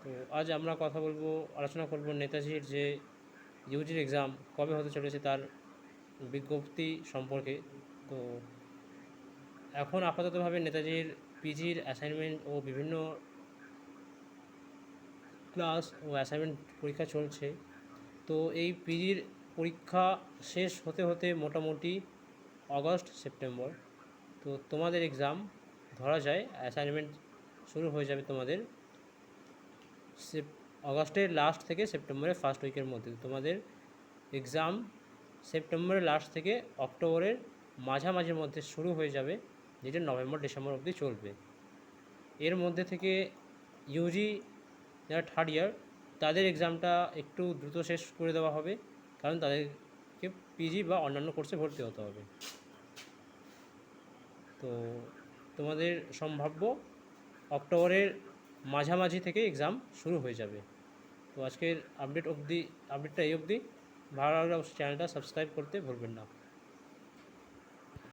তো আজ আমরা আলোচনা করব নেতাজির যে ইউজির এক্সাম কবে হতে চলেছে তার বিজ্ঞপ্তি সম্পর্কে। তো এখন আপাততভাবে নেতাজির পিজির অ্যাসাইনমেন্ট ও বিভিন্ন ক্লাস ও অ্যাসাইনমেন্ট পরীক্ষা চলছে। তো এই পিজির পরীক্ষা শেষ হতে হতে মোটামুটি আগস্ট সেপ্টেম্বর। তো তোমাদের এক্সাম ধরা যায় অ্যাসাইনমেন্ট শুরু হয়ে যাবে তোমাদের আগস্টের লাস্ট থেকে সেপ্টেম্বরের ফার্স্ট উইকের মধ্যে। তোমাদের এক্সাম সেপ্টেম্বরের লাস্ট থেকে অক্টোবরের মাঝামাঝির মধ্যে শুরু হয়ে যাবে, যেটা নভেম্বর ডিসেম্বর অবধি চলবে। এর মধ্যে থেকে ইউজি যারা থার্ড ইয়ার তাদের এক্সামটা একটু দ্রুত শেষ করে দেওয়া হবে, কারণ তাদেরকে পিজি বা অন্যান্য কোর্সে ভর্তি হতে হবে। তো তোমাদের সম্ভাব্য অক্টোবরের মাঝামাঝি থেকে এক্সাম শুরু হয়ে যাবে। তো আজকের আপডেটটা এই অবধি। ভালো লাগলে অবশ্যই চ্যানেলটা সাবস্ক্রাইব করতে ভুলবেন না।